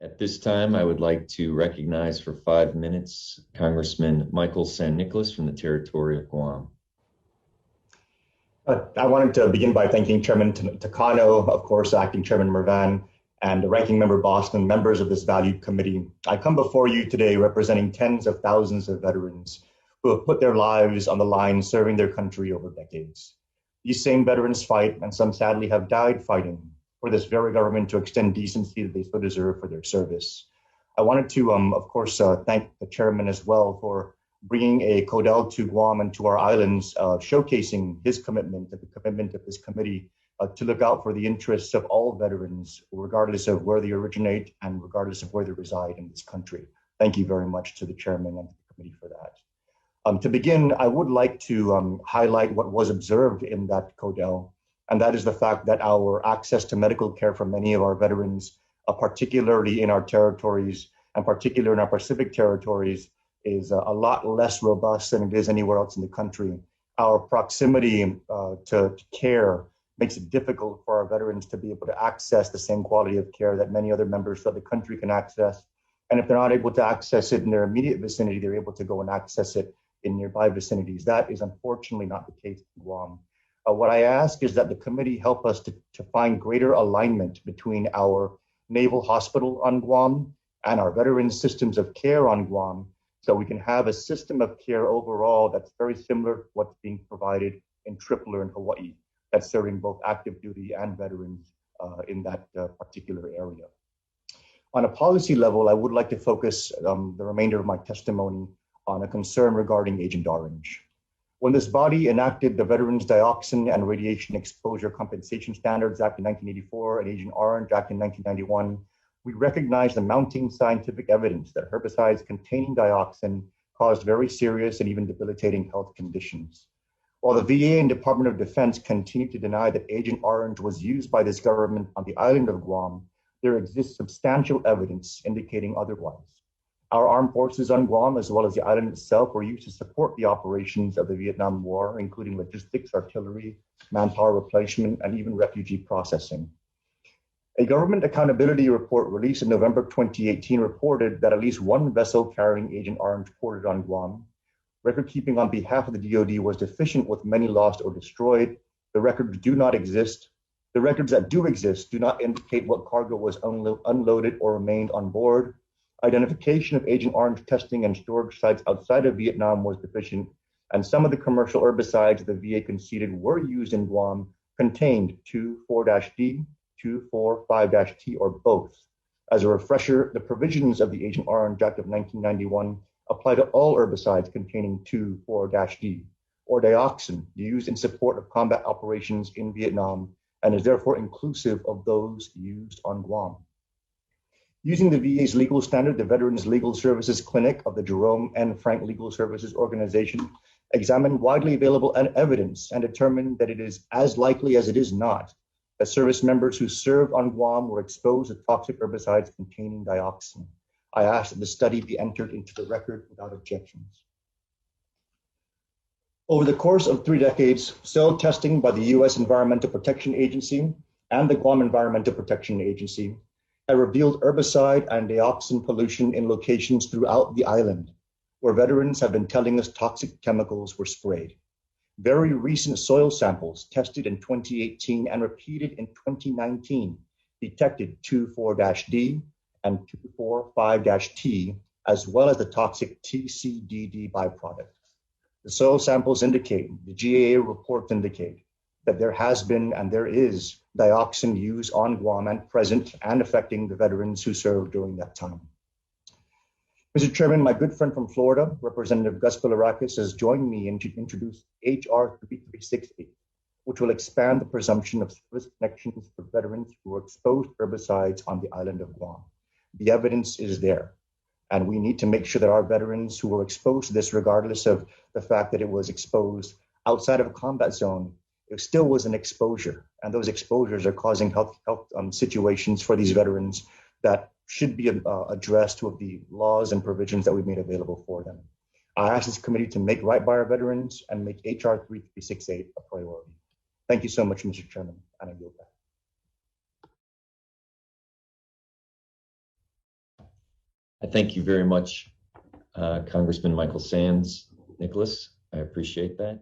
At this time, I would like to recognize for 5 minutes Congressman Michael San Nicolas from the territory of Guam. I wanted to begin by thanking Chairman Takano, of course, Acting Chairman Mervan, and Ranking Member Boston, members of this valued committee. I come before you today representing tens of thousands of veterans who have put their lives on the line serving their country over decades. These same veterans fight, and some sadly have died fighting, for this very government to extend decency that they so deserve for their service. I wanted to, of course, thank the chairman as well for bringing a CODEL to Guam and to our islands, showcasing his commitment and the commitment of this committee to look out for the interests of all veterans, regardless of where they originate and regardless of where they reside in this country. Thank you very much to the chairman and the committee for that. To begin, I would like to highlight what was observed in that CODEL, and that is the fact that our access to medical care for many of our veterans, particularly in our territories and particularly in our Pacific territories, is a lot less robust than it is anywhere else in the country. Our proximity to care makes it difficult for our veterans to be able to access the same quality of care that many other members of the country can access. And if they're not able to access it in their immediate vicinity, they're able to go and access it in nearby vicinities. That is unfortunately not the case in Guam. What I ask is that the committee help us to find greater alignment between our Naval Hospital on Guam and our veterans systems of care on Guam, so we can have a system of care overall that's very similar to what's being provided in Tripler in Hawaii, that's serving both active duty and veterans in that particular area. On a policy level, I would like to focus the remainder of my testimony on a concern regarding Agent Orange. When this body enacted the Veterans Dioxin and Radiation Exposure Compensation Standards Act in 1984 and Agent Orange Act in 1991, we recognized the mounting scientific evidence that herbicides containing dioxin caused very serious and even debilitating health conditions. While the VA and Department of Defense continue to deny that Agent Orange was used by this government on the island of Guam, there exists substantial evidence indicating otherwise. Our armed forces on Guam, as well as the island itself, were used to support the operations of the Vietnam War, including logistics, artillery, manpower replacement, and even refugee processing. A government accountability report released in November 2018 reported that at least one vessel carrying Agent Orange ported on Guam. Record keeping on behalf of the DoD was deficient, with many lost or destroyed. The records do not exist. The records that do exist do not indicate what cargo was unloaded or remained on board. Identification of Agent Orange testing and storage sites outside of Vietnam was deficient, and some of the commercial herbicides the VA conceded were used in Guam contained 2,4-D, 2,4,5-T, or both. As a refresher, the provisions of the Agent Orange Act of 1991 apply to all herbicides containing 2,4-D, or dioxin, used in support of combat operations in Vietnam, and is therefore inclusive of those used on Guam. Using the VA's legal standard, the Veterans Legal Services Clinic of the Jerome N. Frank Legal Services Organization examined widely available evidence and determined that it is as likely as it is not that service members who served on Guam were exposed to toxic herbicides containing dioxin. I ask that the study be entered into the record without objections. Over the course of 3 decades, soil testing by the U.S. Environmental Protection Agency and the Guam Environmental Protection Agency have revealed herbicide and dioxin pollution in locations throughout the island, where veterans have been telling us toxic chemicals were sprayed. Very recent soil samples tested in 2018 and repeated in 2019 detected 2,4-D and 2,4,5-T, as well as the toxic TCDD byproduct. The soil samples indicate, the GAA reports indicate, that there has been and there is dioxin used on Guam and present and affecting the veterans who served during that time. Mr. Chairman, my good friend from Florida, Representative Gus Bilirakis, has joined me in to introduce H.R. 3368, which will expand the presumption of service connections for veterans who were exposed to herbicides on the island of Guam. The evidence is there, and we need to make sure that our veterans who were exposed to this, regardless of the fact that it was exposed outside of a combat zone, it still was an exposure, and those exposures are causing health situations for these veterans that should be addressed with the laws and provisions that we've made available for them. I ask this committee to make right by our veterans and make HR 3368 a priority. Thank you so much, Mr. Chairman, and I yield back. I thank you very much, Congressman Michael Sands Nicholas. I appreciate that.